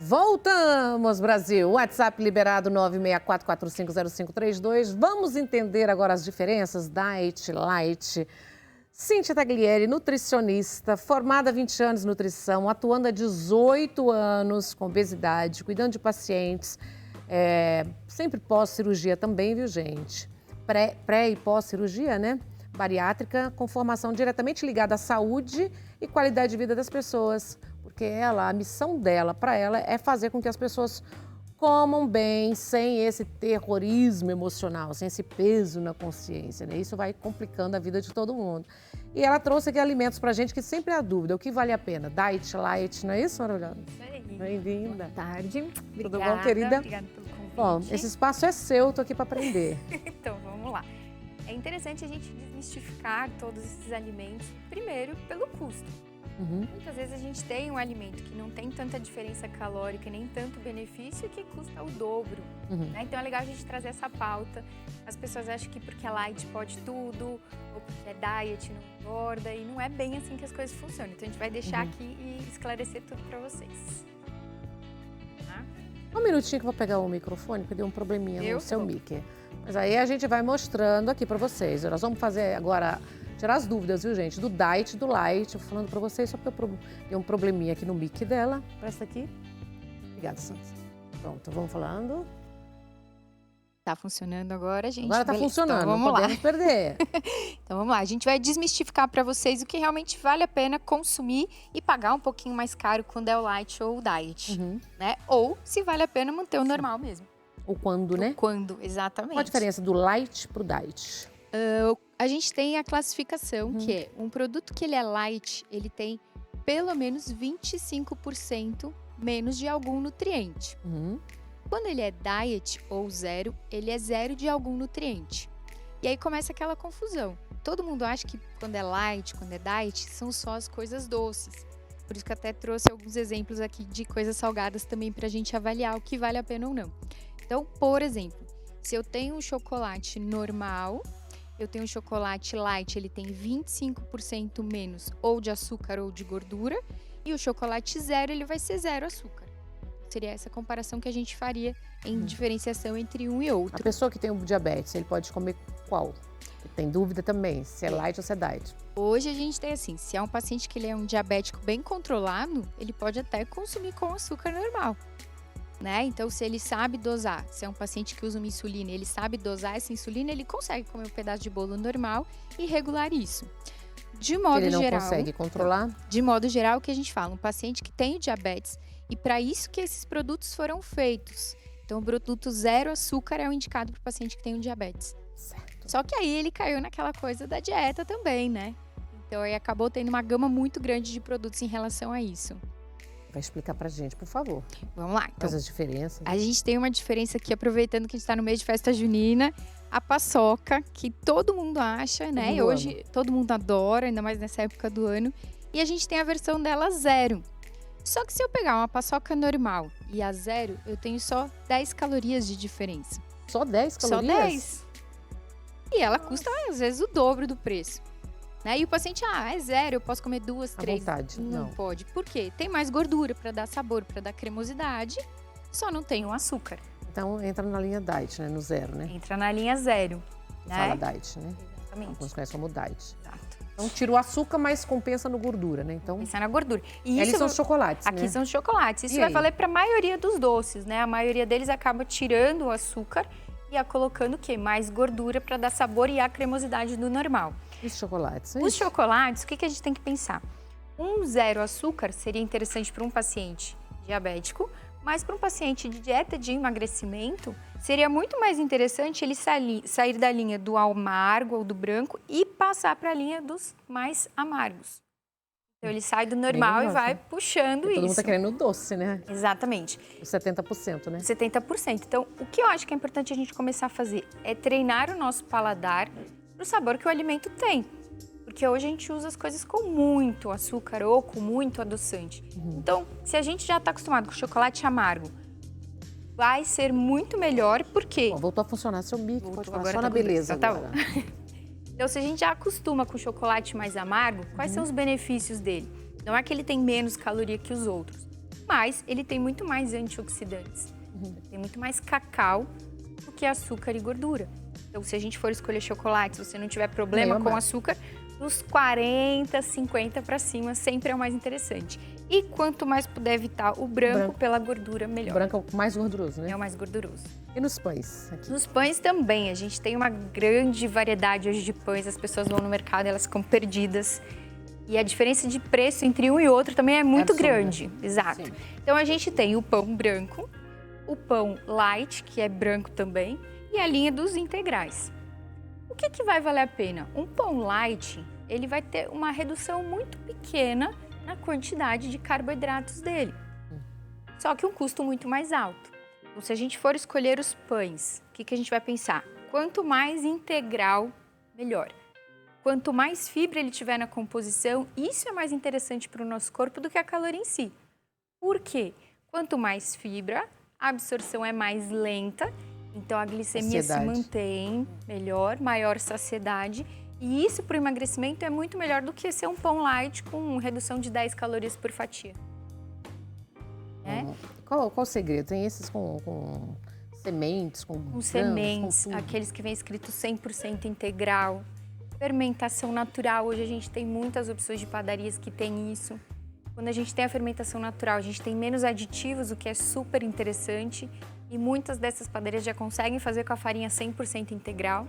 Voltamos, Brasil. WhatsApp liberado 964450532. Vamos entender agora as diferenças Diet, Light. Cíntia Taglieri, nutricionista, formada há 20 anos em nutrição, atuando há 18 anos com obesidade, cuidando de pacientes, sempre pós-cirurgia também, viu, gente? Pré e pós-cirurgia, né? Bariátrica, com formação diretamente ligada à saúde e qualidade de vida das pessoas. Porque a missão dela, para ela, é fazer com que as pessoas comam bem, sem esse terrorismo emocional, sem esse peso na consciência, né? Isso vai complicando a vida de todo mundo. E ela trouxe aqui alimentos pra gente que sempre há dúvida, o que vale a pena? Diet, Light, não é isso, maravilhosa? Isso aí. Bem-vinda. Boa tarde. Tudo bom, querida? Obrigada pelo convite. Bom, esse espaço é seu, tô aqui para aprender. Então, vamos lá. É interessante a gente desmistificar todos esses alimentos, primeiro, pelo custo. Muitas vezes a gente tem um alimento que não tem tanta diferença calórica, nem tanto benefício, e que custa o dobro. Né? Então é legal a gente trazer essa pauta. As pessoas acham que porque é light pode tudo, ou porque é diet não engorda, e não é bem assim que as coisas funcionam. Então a gente vai deixar aqui e esclarecer tudo para vocês. Tá? Um minutinho que eu vou pegar o microfone, porque deu um probleminha no seu mic. Mas aí a gente vai mostrando aqui para vocês. Nós vamos fazer agora... tirar as dúvidas, viu, gente? Do Diet, do Light. Eu falando pra vocês só porque eu dei um probleminha aqui no mic dela. Presta aqui. Obrigada, Santos. Pronto, vamos falando. Tá funcionando agora, gente? Agora tá funcionando, então, vamos não podemos perder. Então vamos lá, a gente vai desmistificar pra vocês o que realmente vale a pena consumir e pagar um pouquinho mais caro quando é o Light ou o Diet, né? Ou se vale a pena manter o normal mesmo. O quando, né? O quando, exatamente. Qual a diferença do Light pro Diet? A gente tem a classificação, que é um produto que ele é light, ele tem pelo menos 25% menos de algum nutriente. Quando ele é diet ou zero, ele é zero de algum nutriente. E aí começa aquela confusão. Todo mundo acha que quando é light, quando é diet, são só as coisas doces. Por isso que eu até trouxe alguns exemplos aqui de coisas salgadas também pra gente avaliar o que vale a pena ou não. Então, por exemplo, se eu tenho um chocolate normal, eu tenho um chocolate light, ele tem 25% menos ou de açúcar ou de gordura. E o chocolate zero, ele vai ser zero açúcar. Seria essa comparação que a gente faria em diferenciação entre um e outro. A pessoa que tem o diabetes, ele pode comer qual? Tem dúvida também, se é light ou se é diet. Hoje a gente tem assim, se é um paciente que ele é um diabético bem controlado, ele pode até consumir com açúcar normal. Né? Então, se ele sabe dosar, se é um paciente que usa uma insulina, ele sabe dosar essa insulina, ele consegue comer um pedaço de bolo normal e regular isso. De modo ele não geral, consegue controlar? De modo geral, o que a gente fala? Um paciente que tem diabetes, e para isso que esses produtos foram feitos. Então, o produto zero açúcar é o indicado para o paciente que tem um diabetes. Certo. Só que aí ele caiu naquela coisa da dieta também, né? Então, aí acabou tendo uma gama muito grande de produtos em relação a isso. Vai explicar pra gente, por favor. Vamos lá, então. Quais as diferenças? A gente tem uma diferença aqui, aproveitando que a gente está no mês de festa junina, a paçoca, que todo mundo acha, né? E hoje todo mundo adora, ainda mais nessa época do ano. E a gente tem a versão dela zero. Só que se eu pegar uma paçoca normal e a zero, eu tenho só 10 calorias de diferença. Só 10 calorias? Só 10. E ela custa, às vezes, o dobro do preço. Né? E o paciente, é zero, eu posso comer 2, 3. Vontade, não pode. Por quê? Tem mais gordura para dar sabor, para dar cremosidade, só não tem o açúcar. Então entra na linha diet, né? No zero, né? Entra na linha zero. Fala diet, né? Exatamente. Alguns conhecem como diet. Exato. Então tira o açúcar, mas compensa no gordura, né? Então, compensa na gordura. E eles isso, são os chocolates, aqui né? são os chocolates. Isso E vai aí? valer para a maioria dos doces, né? A maioria deles acaba tirando o açúcar e colocando o quê? Mais gordura para dar sabor e a cremosidade do normal. Os chocolates, Os chocolates, o que a gente tem que pensar? Um zero açúcar seria interessante para um paciente diabético, mas para um paciente de dieta de emagrecimento, seria muito mais interessante ele sair da linha do amargo ou do branco e passar para a linha dos mais amargos. Então, ele sai do normal e vai puxando isso. Todo mundo tá querendo doce, né? Exatamente. Os 70%, né? 70%. Então, o que eu acho que é importante a gente começar a fazer é treinar o nosso paladar para o sabor que o alimento tem. Porque hoje a gente usa as coisas com muito açúcar ou com muito adoçante. Então, se a gente já está acostumado com chocolate amargo, vai ser muito melhor, porque... Voltou a funcionar seu bico, pode falar agora só na beleza agora. Tá bom. Então, se a gente já acostuma com chocolate mais amargo, quais são os benefícios dele? Não é que ele tem menos caloria que os outros, mas ele tem muito mais antioxidantes. Tem muito mais cacau do que açúcar e gordura. Então, se a gente for escolher chocolate, se você não tiver problema com açúcar, dos 40, 50 para cima sempre é o mais interessante. E quanto mais puder evitar o branco pela gordura, melhor. O branco é o mais gorduroso, né? É o mais gorduroso. E nos pães? Aqui? Nos pães também. A gente tem uma grande variedade hoje de pães. As pessoas vão no mercado e elas ficam perdidas. E a diferença de preço entre um e outro também é muito grande. Exato. Sim. Então, a gente tem o pão branco, o pão light, que é branco também, e a linha dos integrais. O que vai valer a pena? Um pão light, ele vai ter uma redução muito pequena na quantidade de carboidratos dele. Só que um custo muito mais alto. Então, se a gente for escolher os pães, o que a gente vai pensar? Quanto mais integral, melhor. Quanto mais fibra ele tiver na composição, isso é mais interessante para o nosso corpo do que a caloria em si. Por quê? Quanto mais fibra, a absorção é mais lenta, então a glicemia se mantém melhor, maior saciedade. E isso para o emagrecimento é muito melhor do que ser um pão light com redução de 10 calorias por fatia. Qual o segredo? Tem esses com sementes, com sementes, com aqueles que vem escrito 100% integral. Fermentação natural, hoje a gente tem muitas opções de padarias que tem isso. Quando a gente tem a fermentação natural, a gente tem menos aditivos, o que é super interessante. E muitas dessas padarias já conseguem fazer com a farinha 100% integral.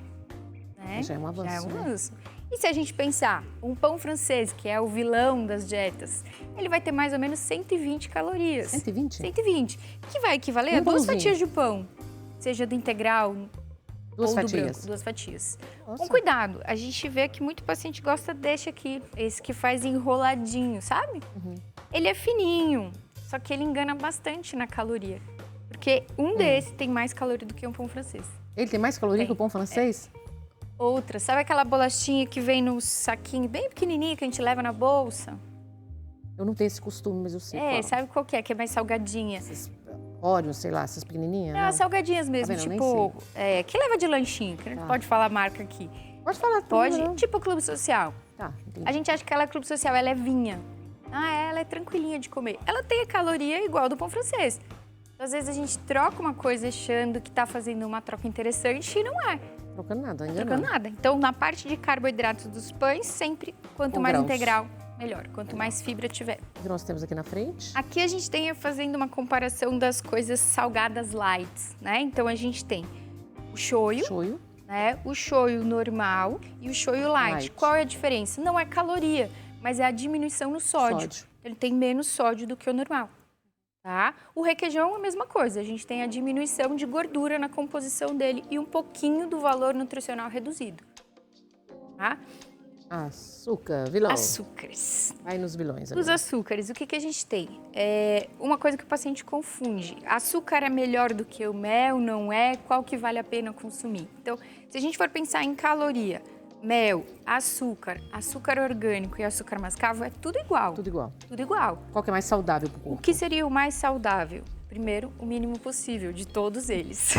Né? Já é um avanço. Já é um avanço. E se a gente pensar, um pão francês, que é o vilão das dietas, ele vai ter mais ou menos 120 calorias. 120? 120. Que vai equivaler a 2 fatias de pão, seja do integral ou do branco. 2 fatias. Nossa. Com cuidado, a gente vê que muito paciente gosta desse aqui, esse que faz enroladinho, sabe? Ele é fininho, só que ele engana bastante na caloria. Porque desse tem mais caloria do que um pão francês. Ele tem mais caloria que o pão francês? Outra, sabe aquela bolachinha que vem no saquinho bem pequenininho que a gente leva na bolsa? Eu não tenho esse costume, mas eu sei qual. Sabe qual que é mais salgadinha? Esses Oreos, sei lá, essas pequenininhas? Não, salgadinhas mesmo, tá tipo, que leva de lanchinho, que a gente pode falar a marca aqui. Pode falar tudo. Pode, não. tipo Clube Social. Tá, entendi. A gente acha que ela é Clube Social, ela é vinha. Ela é tranquilinha de comer. Ela tem a caloria igual ao do pão francês. Então, às vezes a gente troca uma coisa achando que tá fazendo uma troca interessante e não é. Trocando nada, ainda Trocando nada. Então, na parte de carboidratos dos pães, sempre, quanto mais integral, melhor. Quanto mais fibra tiver. O que nós temos aqui na frente? Aqui a gente tem fazendo uma comparação das coisas salgadas light, né? Então, a gente tem o shoyu, né? O shoyu normal e o shoyu light. Qual é a diferença? Não é caloria, mas é a diminuição no sódio. Ele tem menos sódio do que o normal. Tá? O requeijão é a mesma coisa, a gente tem a diminuição de gordura na composição dele e um pouquinho do valor nutricional reduzido. Tá? Açúcar, vilão. Açúcares. Vai nos vilões. Os açúcares, o que a gente tem? Uma coisa que o paciente confunde. Açúcar é melhor do que o mel, não é? Qual que vale a pena consumir? Então, se a gente for pensar em caloria, mel, açúcar orgânico e açúcar mascavo é tudo igual. Tudo igual. Tudo igual. Qual que é mais saudável para o corpo? O que seria o mais saudável? Primeiro, o mínimo possível de todos eles.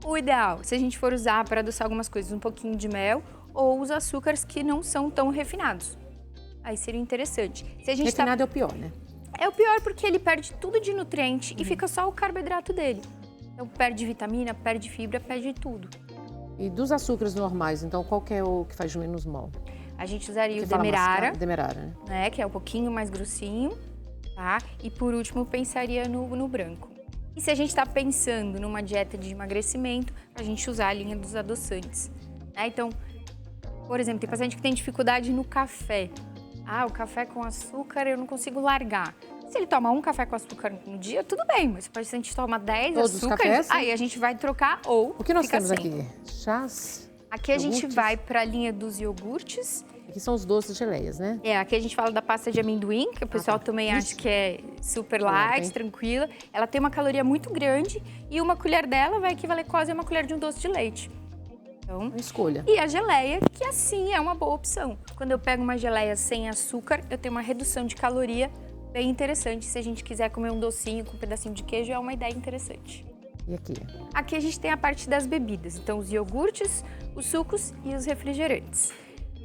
O ideal, se a gente for usar para adoçar algumas coisas, um pouquinho de mel ou os açúcares que não são tão refinados. Aí seria interessante. Se a gente Refinado é o pior, né? É o pior porque ele perde tudo de nutriente e fica só o carboidrato dele. Então perde vitamina, perde fibra, perde tudo. E dos açúcares normais, então, qual que é o que faz menos mal? A gente usaria o demerara, demerara, né? Que é um pouquinho mais grossinho, tá? E por último, pensaria no branco. E se a gente está pensando numa dieta de emagrecimento, a gente usar a linha dos adoçantes, né? Então, por exemplo, tem paciente que tem dificuldade no café. O café com açúcar eu não consigo largar. Se ele toma um café com açúcar no dia, tudo bem, mas se o paciente toma 10 Todos açúcares, aí a gente vai trocar ou o que nós temos sem. aqui? Chás? Aqui a gente vai para a linha dos iogurtes. Aqui são os doces geleias, né? Aqui a gente fala da pasta de amendoim, que o pessoal também acha que é super light, tranquila. Ela tem uma caloria muito grande e uma colher dela vai equivaler quase a uma colher de um doce de leite. Então, uma escolha. E a geleia, que assim é uma boa opção. Quando eu pego uma geleia sem açúcar, eu tenho uma redução de caloria bem interessante. Se a gente quiser comer um docinho com um pedacinho de queijo, é uma ideia interessante. E aqui? Aqui a gente tem a parte das bebidas. Então, os iogurtes, os sucos e os refrigerantes.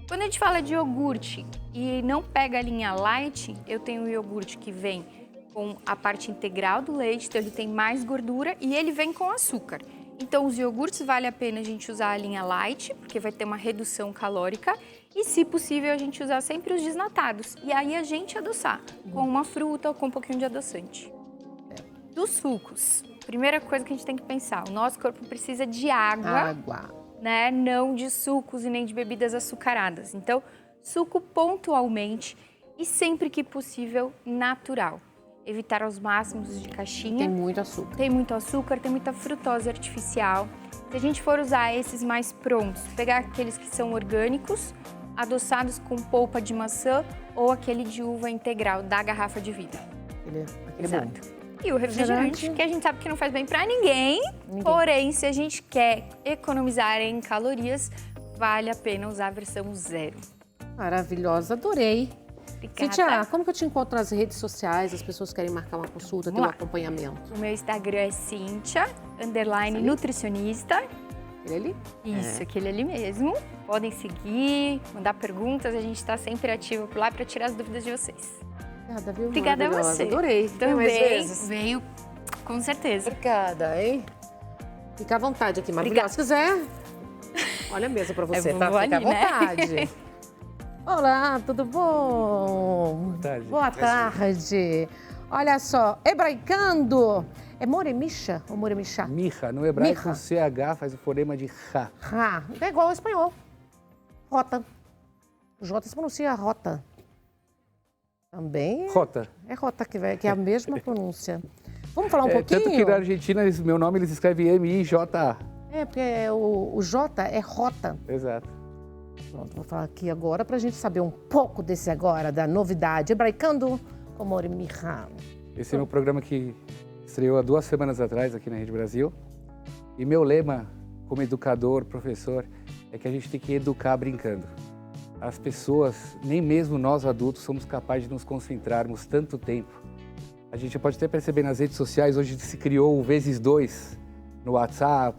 Quando a gente fala de iogurte e não pega a linha light, eu tenho um iogurte que vem com a parte integral do leite, então ele tem mais gordura e ele vem com açúcar. Então, os iogurtes vale a pena a gente usar a linha light, porque vai ter uma redução calórica. E, se possível, a gente usar sempre os desnatados. E aí a gente adoçar com uma fruta ou com um pouquinho de adoçante. Dos sucos, primeira coisa que a gente tem que pensar, o nosso corpo precisa de água, né? Não de sucos e nem de bebidas açucaradas. Então, suco pontualmente e sempre que possível, natural. Evitar aos máximos de caixinha. Tem muito açúcar. Tem muito açúcar, tem muita frutose artificial. Se a gente for usar esses mais prontos, pegar aqueles que são orgânicos, adoçados com polpa de maçã ou aquele de uva integral da garrafa de vidro. Aquele Exato. bom. E o refrigerante, que a gente sabe que não faz bem pra ninguém. Porém, se a gente quer economizar em calorias, vale a pena usar a versão zero. Maravilhosa, adorei. Obrigada. Cíntia, como que eu te encontro nas redes sociais? As pessoas querem marcar uma consulta, ter um acompanhamento. O meu Instagram é Cíntia_nutricionista. Ele ali? Isso, aquele ali mesmo. Podem seguir, mandar perguntas, a gente está sempre ativo por lá para tirar as dúvidas de vocês. Obrigada, viu? Obrigada a você. Adorei. Vem mais vezes? Veio, com certeza. Obrigada, hein? Fica à vontade aqui, maravilhosa. Se quiser, olha a mesa para você, tá? Fica à vontade. Né? Olá, tudo bom? Boa tarde. Boa tarde. Olha só, hebraicando. É moremicha ou moremichá? Mirra. No hebraico, o CH faz o fonema de Ra. Ra. É igual ao espanhol. Rota. O J se pronuncia rota. Também Rota. É rota, que é a mesma pronúncia. Vamos falar um pouquinho? Tanto que na Argentina, meu nome eles escrevem M-I-J-A. É, porque o J é rota. Exato. Pronto, vou falar aqui agora para a gente saber um pouco desse agora, da novidade. Hebraicando com moremicha. Esse é meu programa que estreou há 2 semanas atrás aqui na Rede Brasil. E meu lema, como educador, professor, é que a gente tem que educar brincando. As pessoas, nem mesmo nós adultos, somos capazes de nos concentrarmos tanto tempo. A gente pode até perceber nas redes sociais, hoje se criou o ×2 no WhatsApp,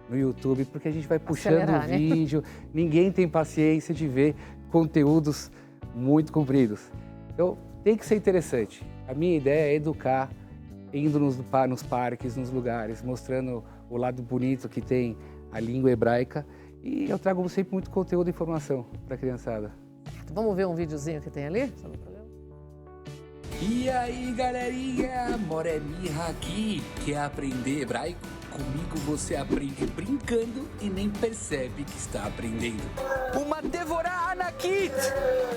no YouTube, porque a gente vai puxando o vídeo, Ninguém tem paciência de ver conteúdos muito compridos. Então, tem que ser interessante. A minha ideia é educar, indo nos parques, nos lugares, mostrando o lado bonito que tem a língua hebraica. E eu trago sempre muito conteúdo e informação para a criançada. Vamos ver um videozinho que tem ali? E aí, galerinha, Moremicha aqui. Quer aprender hebraico? Comigo você aprende brincando e nem percebe que está aprendendo. Uma Devorah Anakit!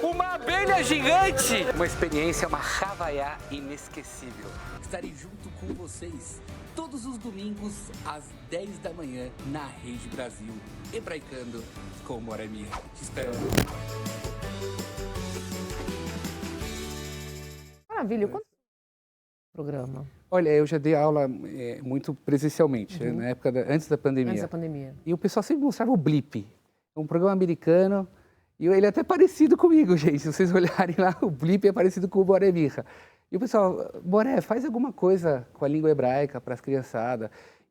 Uma abelha gigante! Uma experiência, uma Havaiá inesquecível. Estarei junto com vocês todos os domingos às 10 da manhã na Rede Brasil, Hebraicando com Moremicha. Te espero lá. Maravilha, quanto programa? Olha, eu já dei aula muito presencialmente, na época antes da pandemia. Antes da pandemia. E o pessoal sempre mostrava o Blip, um programa americano, e ele é até parecido comigo, gente. Se vocês olharem lá, o Blip é parecido com o Moremicha. E o pessoal, Boré, faz alguma coisa com a língua hebraica para as criançadas.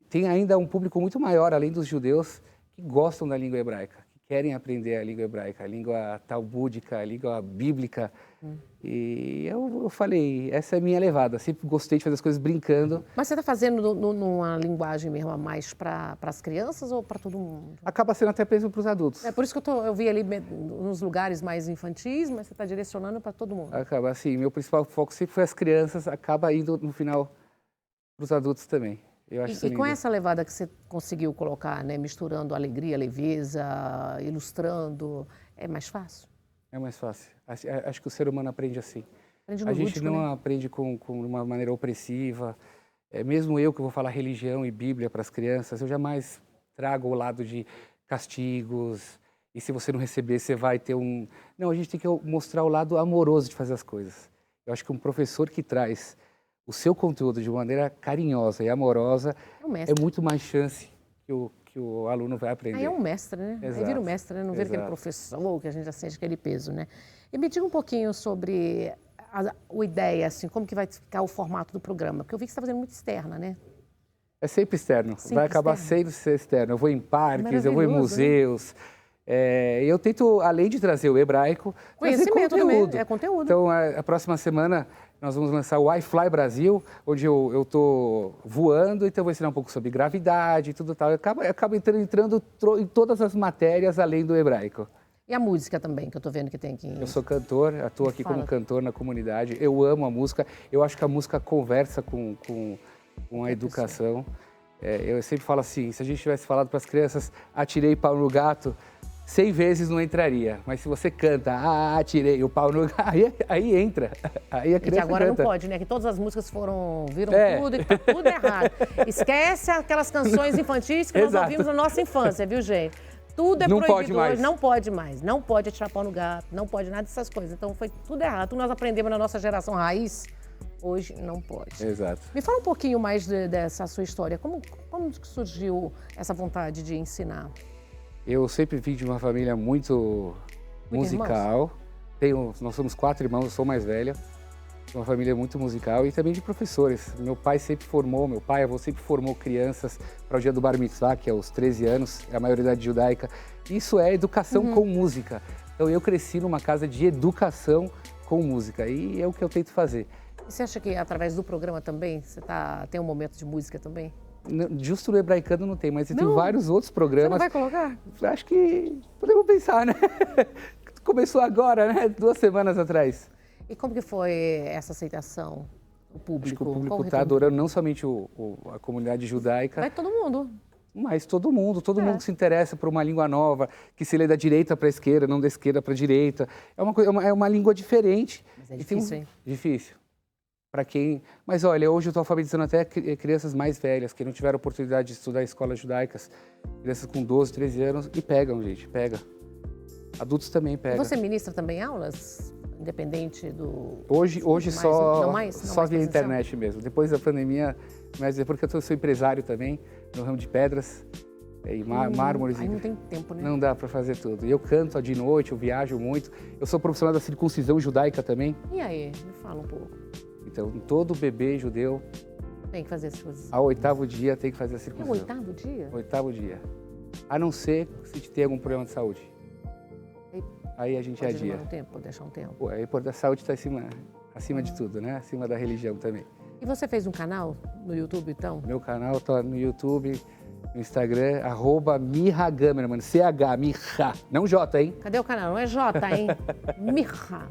Tem ainda um público muito maior, além dos judeus, que gostam da língua hebraica, que querem aprender a língua hebraica, a língua talmúdica, a língua bíblica. E eu falei, essa é a minha levada. Sempre gostei de fazer as coisas brincando. Mas você está fazendo numa linguagem mesmo mais para as crianças ou para todo mundo? Acaba sendo até mesmo para os adultos. É por isso que eu vi ali nos lugares mais infantis, mas você está direcionando para todo mundo. Acaba assim, meu principal foco sempre foi as crianças, acaba indo no final para os adultos também. Eu acho E com essa levada que você conseguiu colocar, né, misturando alegria, leveza, ilustrando, é mais fácil? É mais fácil. Acho que o ser humano aprende assim. Aprende no a gente lúdico, não né? aprende com uma maneira opressiva. Mesmo eu que vou falar religião e Bíblia para as crianças, eu jamais trago o lado de castigos. E se você não receber, você vai ter um... Não, a gente tem que mostrar o lado amoroso de fazer as coisas. Eu acho que um professor que traz o seu conteúdo de maneira carinhosa e amorosa é muito mais chance que o aluno vai aprender. Aí é um mestre, né? Exato. Aí vira um mestre, né? Não vira aquele professor que a gente já sente aquele peso, né? E me diga um pouquinho sobre a ideia, assim, como que vai ficar o formato do programa? Porque eu vi que você está fazendo muito externa, né? É sempre externo. Sempre vai acabar externo. sempre ser externo. Eu vou em parques, eu vou em museus. Né? Eu tento, além de trazer o hebraico, trazer conhecimento conteúdo. Também, é conteúdo. Então, a próxima semana nós vamos lançar o iFly Brasil, onde eu estou voando, então eu vou ensinar um pouco sobre gravidade e tudo tal. Eu acabo entrando em todas as matérias além do hebraico. E a música também, que eu tô vendo que tem aqui. Eu sou cantor, atuo aqui como cantor na comunidade. Eu amo a música, eu acho que a música conversa com a educação. Eu sempre falo assim, se a gente tivesse falado para as crianças, atirei pau no gato, 100 vezes não entraria. Mas se você canta, atirei o pau no gato, aí entra. Aí a criança E que agora canta. não pode, né? Que todas as músicas viram tudo e que tá tudo errado. Esquece aquelas canções infantis que nós Exato. ouvimos na nossa infância, viu, gente? Tudo é Não proibido pode mais. hoje, não pode mais. Não pode atirar pau no gato, não pode nada dessas coisas. Então foi tudo errado. Tudo nós aprendemos na nossa geração raiz, hoje não pode. Exato. Me fala um pouquinho mais dessa sua história. Como que surgiu essa vontade de ensinar? Eu sempre vim de uma família muito musical. Nós somos 4 irmãos, eu sou o mais velho. Uma família muito musical e também de professores. Meu pai sempre formou, meu pai, avô sempre formou crianças para o dia do Bar Mitzvah, que é aos 13 anos, é a maioridade judaica. Isso é educação com música. Então eu cresci numa casa de educação com música e é o que eu tento fazer. E você acha que através do programa também, você tem um momento de música também? Justo no Hebraicano não tem, mas tem vários outros programas. Você não vai colocar? Acho que podemos pensar, né? Começou agora, né? 2 semanas atrás. E como que foi essa aceitação? O público? Acho que o público está adorando não somente a comunidade judaica. Vai todo mundo. Mas todo mundo se interessa por uma língua nova, que se lê da direita para a esquerda, não da esquerda para a direita. É uma língua diferente. Mas é difícil, hein? Difícil. Para quem... Mas olha, hoje eu estou alfabetizando até crianças mais velhas, que não tiveram oportunidade de estudar em escolas judaicas, crianças com 12, 13 anos, e pegam, gente, pega. Adultos também pegam. E você ministra também aulas? Independente do... Hoje só via presencial? internet mesmo. Depois da pandemia, mas é porque eu sou empresário também, no ramo de pedras e mármores. Aí não tem tempo, né? Não dá para fazer tudo. E eu canto de noite, eu viajo muito. Eu sou profissional da circuncisão judaica também. E aí? Me fala um pouco. Então, todo bebê judeu, Tem que fazer as coisas. ao 8º dia, tem que fazer a É o circuncisão. 8º dia? 8º dia. A não ser se tem algum problema de saúde. Aí a gente Pode adia. demorar um tempo, pode deixar um tempo. Pô, aí a saúde está acima de tudo, né? Acima da religião também. E você fez um canal no YouTube, então? Meu canal está no YouTube, no Instagram, @Mirra_Gamerman, CH, Mirra, não J, hein? Cadê o canal? Não é J, hein? Mirra.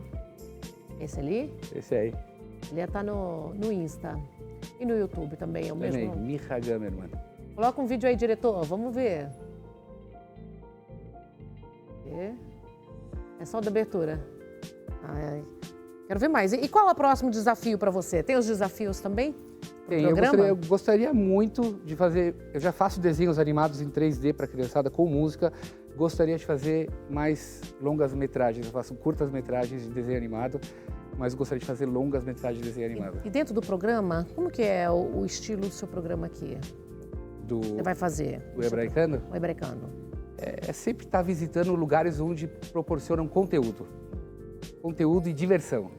Esse ali? Esse aí. Ele tá no Insta. E no YouTube também, é o mesmo Também, nome? Mirra Gamerman. Coloca um vídeo aí, diretor. Vamos ver. É só da abertura. Ai, quero ver mais. E qual é o próximo desafio para você? Tem os desafios também? Tem, eu gostaria muito de fazer... Eu já faço desenhos animados em 3D para criançada com música. Gostaria de fazer mais longas metragens. Eu faço curtas metragens de desenho animado, mas gostaria de fazer longas metragens de desenho animado. E dentro do programa, como que é o estilo do seu programa aqui? Você vai fazer? Do Hebraicano? O Hebraicano. É sempre estar visitando lugares onde proporcionam conteúdo e diversão.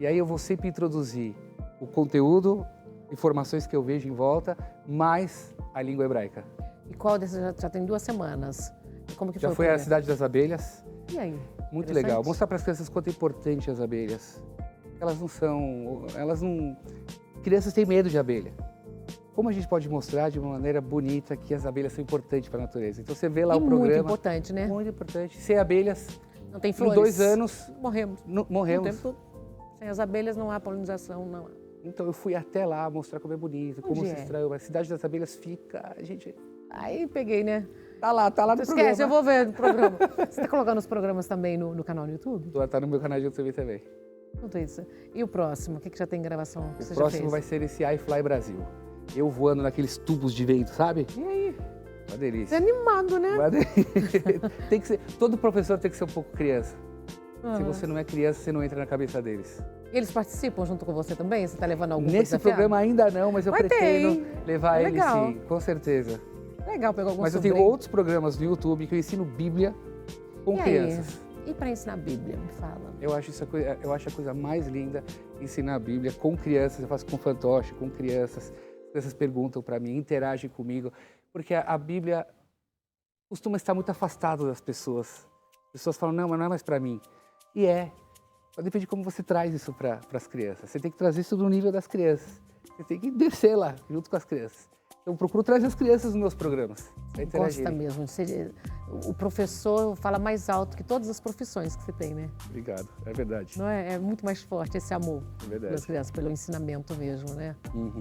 E aí eu vou sempre introduzir o conteúdo, informações que eu vejo em volta, mais a língua hebraica. E qual desses já tem 2 semanas? Como que Já foi foi a Cidade das Abelhas. E aí? Muito legal. Mostrar para as crianças quanto é importante as abelhas. Crianças têm medo de abelha. Como a gente pode mostrar de uma maneira bonita que as abelhas são importantes para a natureza? Então você vê lá o programa. Muito importante, né? Muito importante. Sem abelhas, não tem em flores. 2 anos, morremos. Morremos. O tempo todo. Sem as abelhas não há polinização, não há. Então eu fui até lá mostrar como é bonito, como se extraiu. A Cidade das Abelhas fica, gente... Aí peguei, né? Tá lá no programa. Esquece, eu vou ver no programa. Você tá colocando os programas também no canal no YouTube? Tá no meu canal de YouTube também. Tudo isso. E o próximo? O que já tem gravação que O você próximo já fez? vai ser esse iFly Brasil. Eu voando naqueles tubos de vento, sabe? E aí? Uma delícia. Você é animado, né? Uma delícia. Tem que ser, todo professor tem que ser um pouco criança. Se você não é criança, você não entra na cabeça deles. E eles participam junto com você também? Você está levando algum Nesse programa ainda não, mas eu pretendo levar eles legal. sim, com certeza. Legal, pegar algum Mas eu sobrinho. tenho outros programas no YouTube que eu ensino Bíblia com crianças. E para ensinar a Bíblia, me fala. Eu acho a coisa mais linda ensinar a Bíblia com crianças. Eu faço com fantoche, com crianças. As crianças perguntam para mim, interagem comigo, porque a Bíblia costuma estar muito afastada das pessoas. As pessoas falam, não, mas não é mais para mim. E Depende de como você traz isso para as crianças. Você tem que trazer isso no nível das crianças. Você tem que descer lá, junto com as crianças. Eu procuro trazer as crianças nos meus programas. Gosta mesmo. O professor fala mais alto que todas as profissões que você tem, né? Obrigado, é verdade. Não é? É muito mais forte esse amor das crianças, pelo ensinamento mesmo, né? Uhum.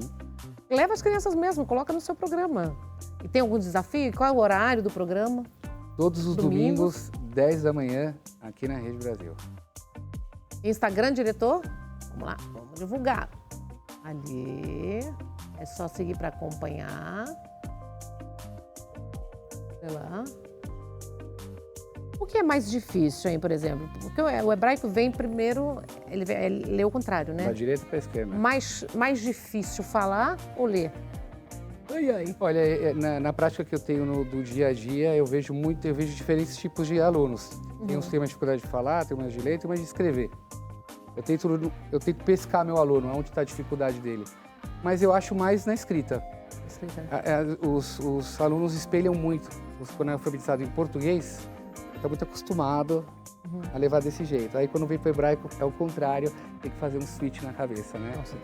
Leva as crianças mesmo, coloca no seu programa. E tem algum desafio? Qual é o horário do programa? Todos os domingos 10 da manhã, aqui na Rede Brasil. Instagram, diretor? Vamos lá, vamos divulgar. Ali, é só seguir para acompanhar. Sei lá. O que é mais difícil, hein, por exemplo? Porque o hebraico vem primeiro, ele lê o contrário, né? Da direita para a esquerda. Mais difícil falar ou ler? Olha, na prática que eu tenho do dia a dia, eu vejo diferentes tipos de alunos. Tem uns que têm mais dificuldade de falar, tem mais de ler, tem mais de escrever. Eu tento pescar meu aluno, onde está a dificuldade dele. Mas eu acho mais na escrita. Os alunos espelham muito. Quando é alfabetizado em português, está muito acostumado a levar desse jeito. Aí quando vem para o hebraico, é o contrário, tem que fazer um switch na cabeça, né? Nossa,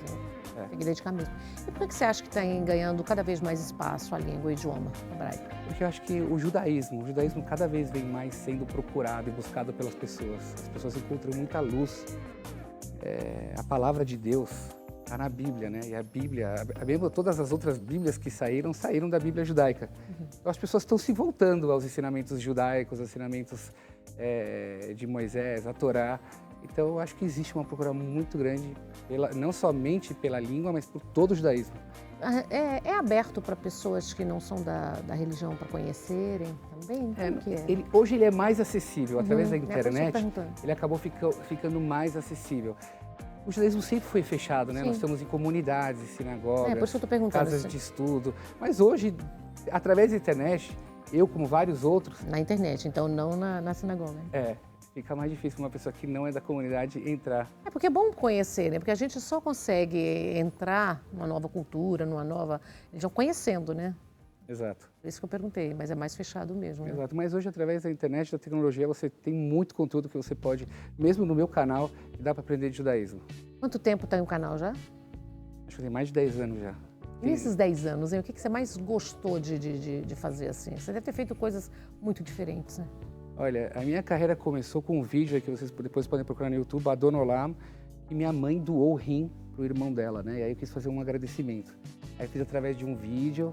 tem que dedicar mesmo. E por que você acha que está ganhando cada vez mais espaço a língua, o idioma hebraico? Porque eu acho que o judaísmo cada vez vem mais sendo procurado e buscado pelas pessoas. As pessoas encontram muita luz. A palavra de Deus está na Bíblia, né? E a Bíblia, mesmo todas as outras Bíblias que saíram da Bíblia judaica. Então as pessoas estão se voltando aos ensinamentos judaicos, aos ensinamentos de Moisés, a Torá. Então eu acho que existe uma procura muito grande, não somente pela língua, mas por todo o judaísmo. É aberto para pessoas que não são da religião para conhecerem também? Hoje ele é mais acessível, através da internet, ele acabou ficando mais acessível. O judaísmo sempre foi fechado, né? Sim. Nós estamos em comunidades, sinagogas, por isso que eu tô perguntando, casas de estudo. Mas hoje, através da internet, eu como vários outros... Na internet, então não na sinagoga. Fica mais difícil uma pessoa que não é da comunidade entrar. Porque é bom conhecer, né? Porque a gente só consegue entrar numa nova cultura, numa nova... Eles vão conhecendo, né? Exato. Por isso que eu perguntei, mas é mais fechado mesmo, né? Exato, mas hoje através da internet, da tecnologia, você tem muito conteúdo que você pode, mesmo no meu canal, que dá para aprender de judaísmo. Quanto tempo tem o canal já? Acho que tem mais de 10 anos já. E nesses 10 anos, hein, o que você mais gostou de fazer assim? Você deve ter feito coisas muito diferentes, né? Olha, a minha carreira começou com um vídeo que vocês depois podem procurar no YouTube, Adon Olam, que minha mãe doou o rim pro irmão dela, né? E aí eu quis fazer um agradecimento. Aí fiz através de um vídeo,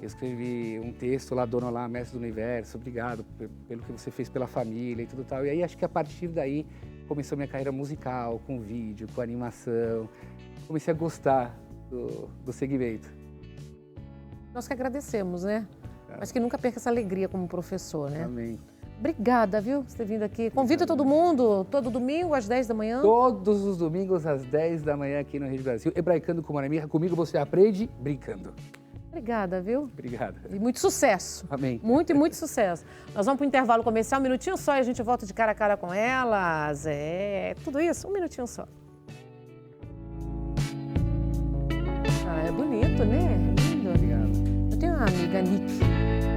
eu escrevi um texto lá, Adon Olam, Mestre do Universo, obrigado pelo que você fez pela família e tudo tal. E aí acho que a partir daí começou minha carreira musical, com vídeo, com animação. Comecei a gostar do segmento. Nós que agradecemos, né? Mas que nunca perca essa alegria como professor, né? Amém. Obrigada, viu, por ter vindo aqui. Convida todo mundo, todo domingo às 10 da manhã. Todos os domingos às 10 da manhã aqui no Rede Brasil. Hebraicando com Moremi, comigo você aprende brincando. Obrigada, viu? Obrigada. E muito sucesso. Amém. Muito sucesso. Nós vamos para o intervalo comercial, um minutinho só e a gente volta de cara a cara com elas. Tudo isso, um minutinho só. É bonito, né? Lindo. Obrigado. Eu tenho uma amiga, Nick.